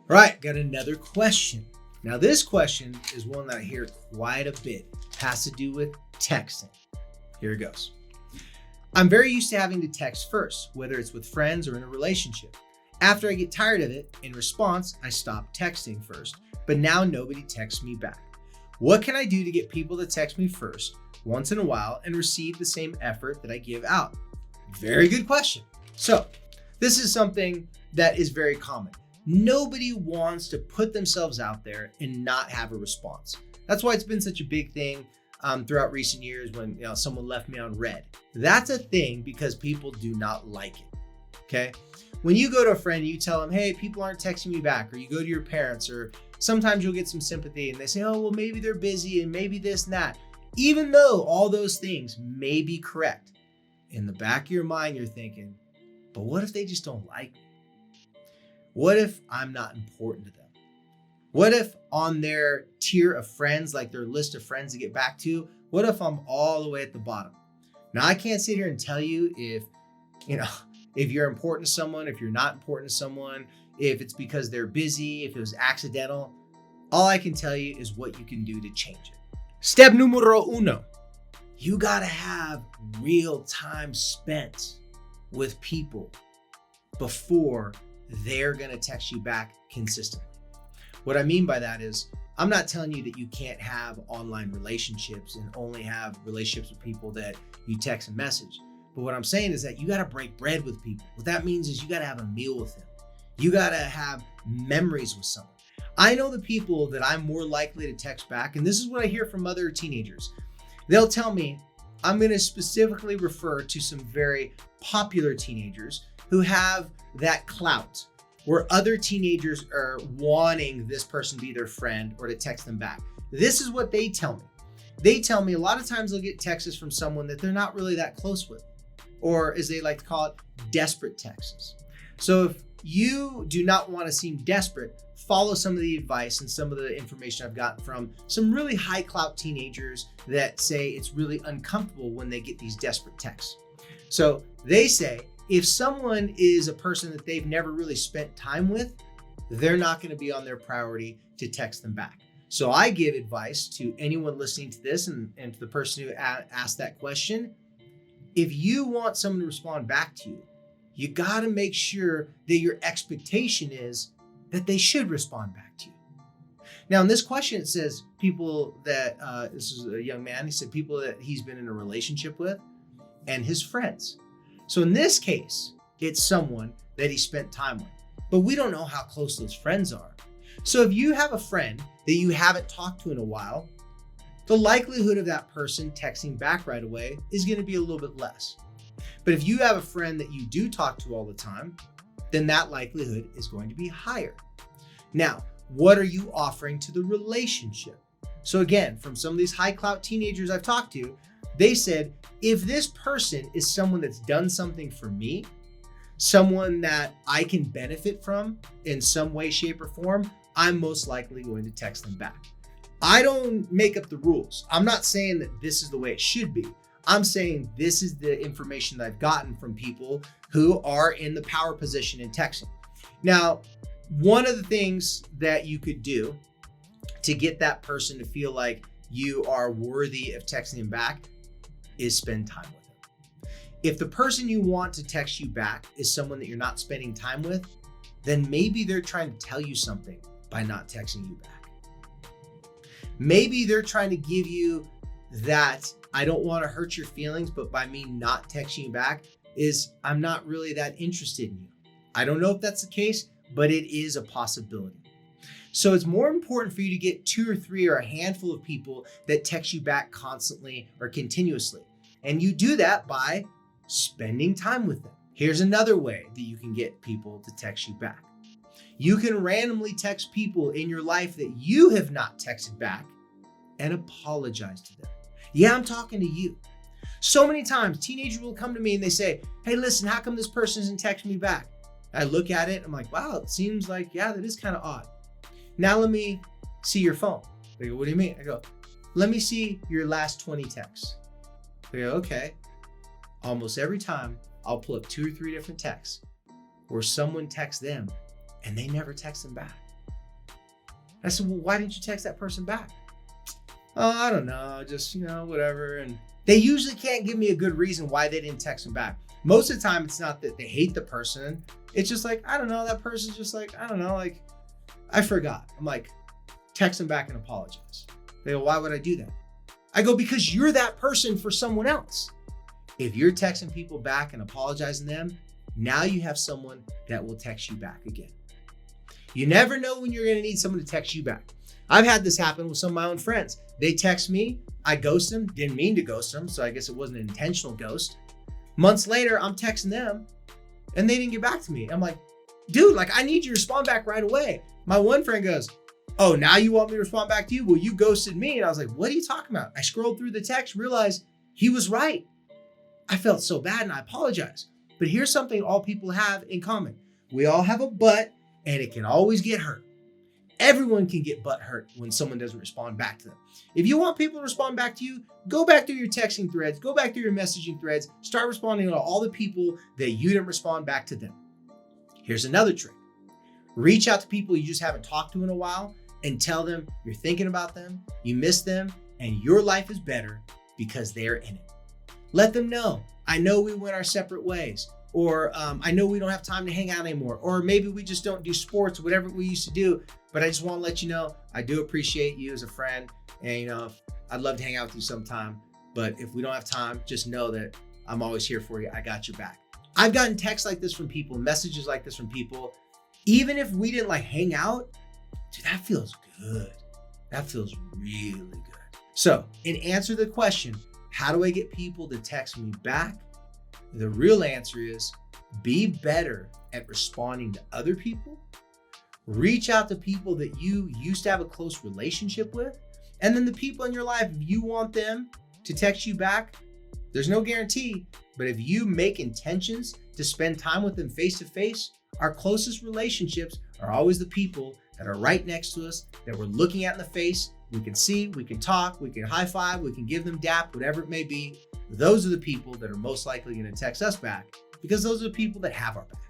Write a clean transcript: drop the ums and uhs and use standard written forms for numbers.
All right, got another question. Now, this question is one that I hear quite a bit. It has to do with texting. Here it goes. I'm very used to having to text first, whether it's with friends or in a relationship. After I get tired of it, in response, I stop texting first, but now nobody texts me back. What can I do to get people to text me first, once in a while, and receive the same effort that I give out? Very good question. So, this is something that is very common. Nobody wants to put themselves out there and not have a response. That's why it's been such a big thing throughout recent years when someone left me on red. That's a thing because people do not like it. Okay. When you go to a friend, you tell them, hey, people aren't texting me back, or you go to your parents, or sometimes you'll get some sympathy and they say, oh, well, maybe they're busy and maybe this and that. Even though all those things may be correct, in the back of your mind, you're thinking, but what if they just don't like me? What if I'm not important to them? What if on their tier of friends, like their list of friends to get back to, what if I'm all the way at the bottom? Now, I can't sit here and tell you if you're important to someone, if you're not important to someone, if it's because they're busy, if it was accidental. All I can tell you is what you can do to change it. Step numero uno. You gotta have real time spent with people before they're gonna text you back consistently. What I mean by that is, I'm not telling you that you can't have online relationships and only have relationships with people that you text and message. But what I'm saying is that you gotta break bread with people. What that means is you gotta have a meal with them. You gotta have memories with someone. I know the people that I'm more likely to text back, and this is what I hear from other teenagers. They'll tell me, I'm gonna specifically refer to some very popular teenagers who have that clout where other teenagers are wanting this person to be their friend or to text them back. This is what they tell me. They tell me a lot of times they'll get texts from someone that they're not really that close with, or as they like to call it, desperate texts. So if you do not want to seem desperate, follow some of the advice and some of the information I've gotten from some really high clout teenagers that say it's really uncomfortable when they get these desperate texts. So they say, if someone is a person that they've never really spent time with, they're not going to be on their priority to text them back. So I give advice to anyone listening to this and to the person who asked that question. If you want someone to respond back to you, you got to make sure that your expectation is that they should respond back to you. Now, in this question, it says people that, this is a young man, he said people that he's been in a relationship with and his friends. So in this case, it's someone that he spent time with, but we don't know how close those friends are. So if you have a friend that you haven't talked to in a while, the likelihood of that person texting back right away is going to be a little bit less. But if you have a friend that you do talk to all the time, then that likelihood is going to be higher. Now, what are you offering to the relationship? So again, from some of these high clout teenagers I've talked to, they said, if this person is someone that's done something for me, someone that I can benefit from in some way, shape, or form, I'm most likely going to text them back. I don't make up the rules. I'm not saying that this is the way it should be. I'm saying this is the information that I've gotten from people who are in the power position in texting. Now, one of the things that you could do to get that person to feel like you are worthy of texting them back is spend time with them. If the person you want to text you back is someone that you're not spending time with, then maybe they're trying to tell you something by not texting you back. Maybe they're trying to give you that, I don't want to hurt your feelings, but by me not texting you back is I'm not really that interested in you. I don't know if that's the case, but it is a possibility. So it's more important for you to get 2 or 3 or a handful of people that text you back constantly or continuously. And you do that by spending time with them. Here's another way that you can get people to text you back. You can randomly text people in your life that you have not texted back and apologize to them. Yeah, I'm talking to you. So many times teenagers will come to me and they say, hey, listen, how come this person isn't texting me back? I look at it, I'm like, wow, it seems like, yeah, that is kind of odd. Now let me see your phone. They go, what do you mean? I go, let me see your last 20 texts. They go, okay. Almost every time I'll pull up 2 or 3 different texts where someone texts them and they never text them back. I said, well, why didn't you text that person back? Oh, I don't know, just, whatever. And they usually can't give me a good reason why they didn't text them back. Most of the time, it's not that they hate the person. It's just like, I don't know, that person's just like, I don't know, like, I forgot. I'm like, text them back and apologize. They go, why would I do that? I go, because you're that person for someone else. If you're texting people back and apologizing to them, now you have someone that will text you back again. You never know when you're going to need someone to text you back. I've had this happen with some of my own friends. They text me, I ghost them, didn't mean to ghost them, so I guess it wasn't an intentional ghost. Months later, I'm texting them and they didn't get back to me. I'm like, dude, like, I need you to respond back right away. My one friend goes, oh, now you want me to respond back to you? Well, you ghosted me. And I was like, what are you talking about? I scrolled through the text, realized he was right. I felt so bad and I apologize. But here's something all people have in common. We all have a butt and it can always get hurt. Everyone can get butt hurt when someone doesn't respond back to them. If you want people to respond back to you, go back through your texting threads, go back through your messaging threads, start responding to all the people that you didn't respond back to them. Here's another trick. Reach out to people you just haven't talked to in a while and tell them you're thinking about them, you miss them, and your life is better because they're in it. Let them know, I know we went our separate ways, or I know we don't have time to hang out anymore, or maybe we just don't do sports, whatever we used to do, but I just want to let you know, I do appreciate you as a friend, and I'd love to hang out with you sometime, but if we don't have time, just know that I'm always here for you. I got your back. I've gotten texts like this from people, messages like this from people. Even if we didn't like hang out, dude, that feels good. That feels really good. So in answer to the question, how do I get people to text me back? The real answer is be better at responding to other people. Reach out to people that you used to have a close relationship with. And then the people in your life, if you want them to text you back, there's no guarantee, but if you make intentions to spend time with them face to face, our closest relationships are always the people that are right next to us, that we're looking at in the face. We can see, we can talk, we can high five, we can give them dap, whatever it may be. Those are the people that are most likely going to text us back because those are the people that have our back.